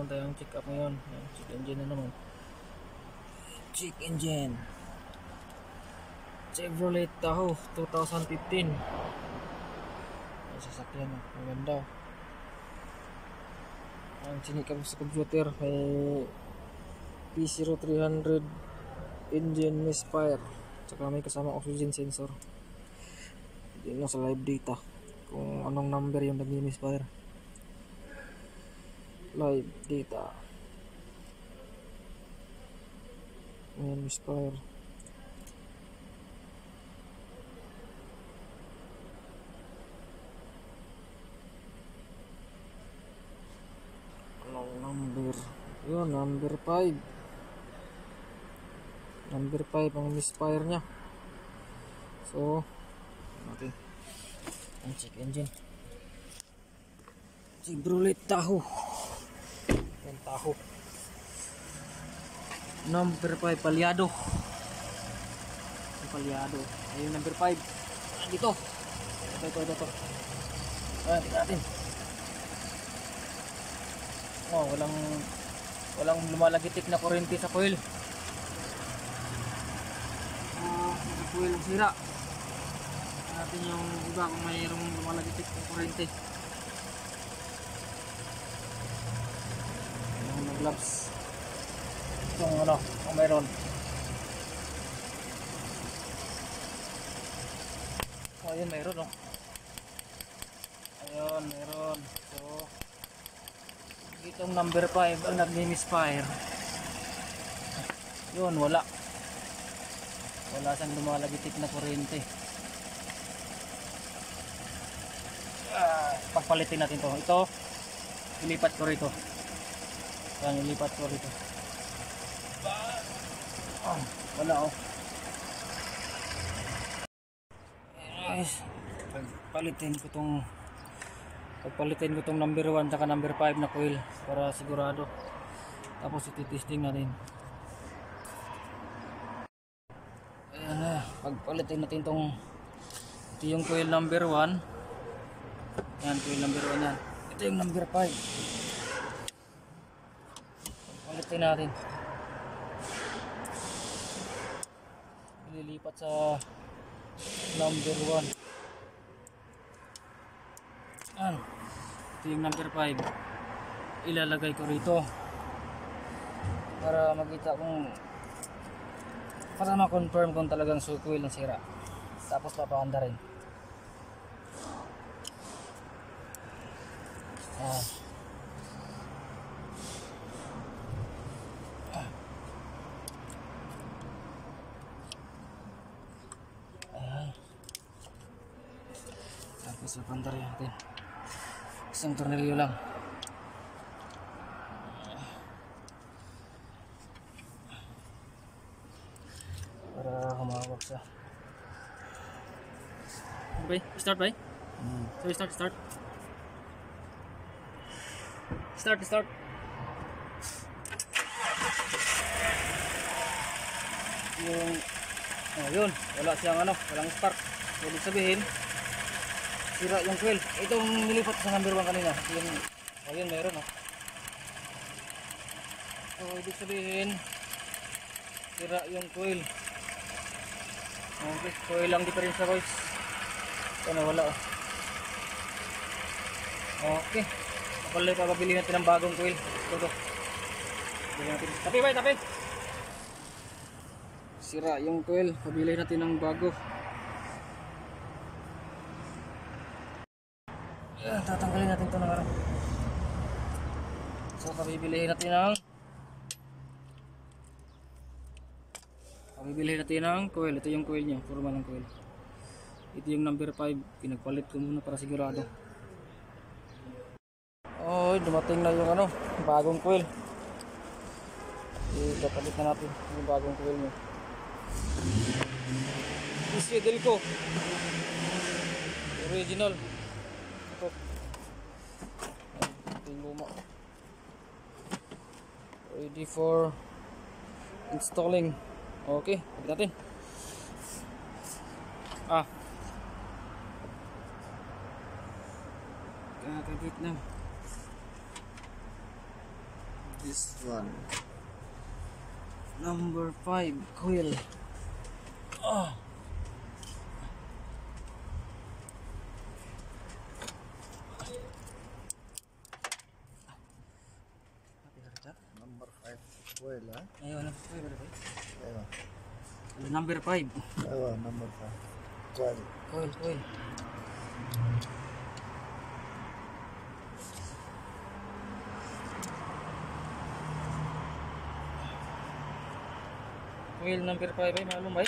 naman tayong check up ngayon. Check engine na naman. Check engine. Chevrolet Tahoe 2015. Ang sasakyan, maganda. Ang sinikap sa computer may P0300 engine misfire. Tsaka may kasama oxygen sensor. Yun lang sa live data kung anong number yung nag-misfire. Live data. Ayan, misfire. Anong number? Yun, number 5. Number 5 ang misfire nya. So, natin ang check engine. Chevrolet Tahoe. Yan, Tahoe. Number 5, palyado. Palyado. Ayun, number 5. Dito. Ito. Ayan, tingnan natin. Oh, walang lumalagitik na kuryente sa coil. Coil sira. Natin yung iba kung mayroong lumalagitik na kuryente. Yung gloves. Itong ano, kung mayroon. Oh, ayun, mayroon, oh. Ayun, mayroon. So, itong number 5 ang nag-misfire. Yun, wala siyang lumalagitik na kuryente. Pagpalitin natin to. Ito, ilipat ko rito. Yan, ilipat ko rito. Wala, oh. Guys, pagpalitin ko tong number 1 saka number 5 na coil para sigurado. Tapos iti-testing natin. Ayan na, pagpalitin natin ito yung coil number 1. Yan, coil number 1 yan. Ito yung number 5. Pagpalitin natin. Ililipat sa number 1. Yan. Ito yung number 5. Ilalagay ko rito para makita kung, para ma-confirm kung talagang coil ang sira. Tapos papaanda rin. Tapos papaanda rin natin. Isang tornilyo lang. Para humawak siya. Okay, start ba? So start. Start. Yun, wala siyang walang spark. So, ibig sabihin, sira yung coil. Itong nilipat sa number 1 kanina. Ayun, meron, oh. So, ibig sabihin, sira yung coil. Okay, coil lang diferensya, guys. Ito na, wala, oh. Okay. Papabili natin ng bagong coil. Ito. Tapi. Sira yung coil. Pabili natin ng bago. Tatanggalin natin ito ng araw. So, pabibilihin natin ng coil. Ito yung coil niya. Forma ng coil. Ito yung number 5. Pinagpalit ko muna para sigurado. Oh, dumating na yung bagong coil. Ipapalit na natin yung bagong coil niya. Ischedule ko. Original. Ito yung luma. Ready for installing. Okay, pagkat natin. Kakabit na. This one. Number 5 coil. Oh. Number 5 coil, ha? Ayo, number 5 berapa? Ayo. Number 5. Ayo, number 5 coil. Coil. Coil number 5 ay malum ay.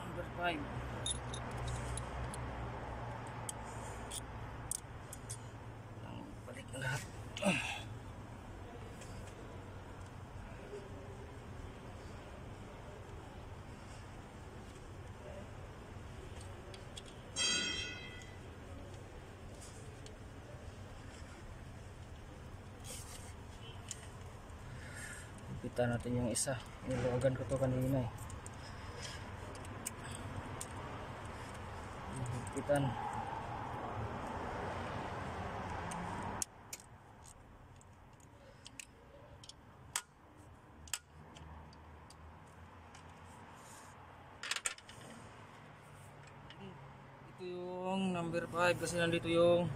Number 5. Balik na lahat. Kita natin yung isa. Niluwagan ko to kanina eh. Higpitan. Ito yung number 5 kasi nandito yung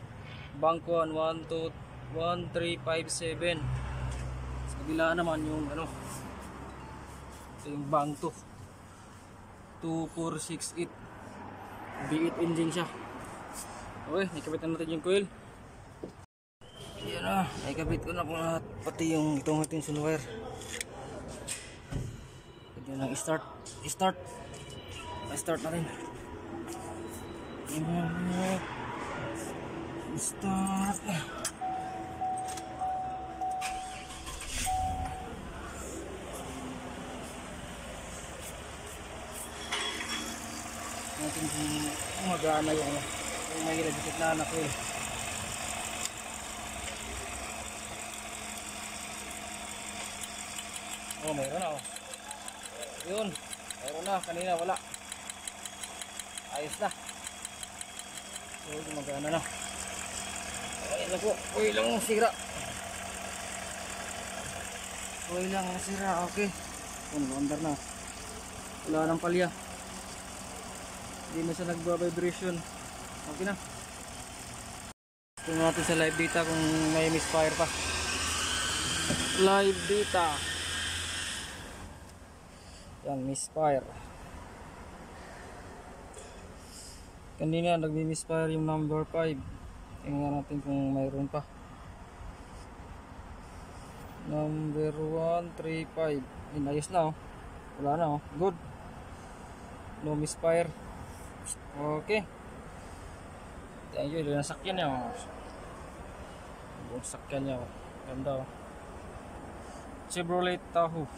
bangko 1, 2, 1, 3, 5, 7. Kabila naman yung ano, ito yung bang 2468 V8 engine siya. Okay, nakabit na natin yung coil. Yan na, nakabit ko na po lahat, pati yung itong tension wire. Pwede na start natin. Start na. Natin kung magana yung may gilagit na anak ko eh. Oh, mayroon na oh. Yun, mayroon na, kanina wala. Ayos na. So, magana na. Okay lang po, uy lang ang sira. Uy lang ang sira, okay. Under na. Wala nang palya. Hindi na siya nagba-vibration. Okay na. Tingnan natin sa live data kung may misfire pa. Live data. Yan, misfire. Kanina nagmi-misfire yung number 5. Tingnan natin kung mayroon pa. Number 135. Inayos na oh. Wala na oh. Good. No misfire. Okay. Thank you. Yung sakyan niya oh. Yung sakyan niya oh. Ganda oh. Chevrolet Tahoe.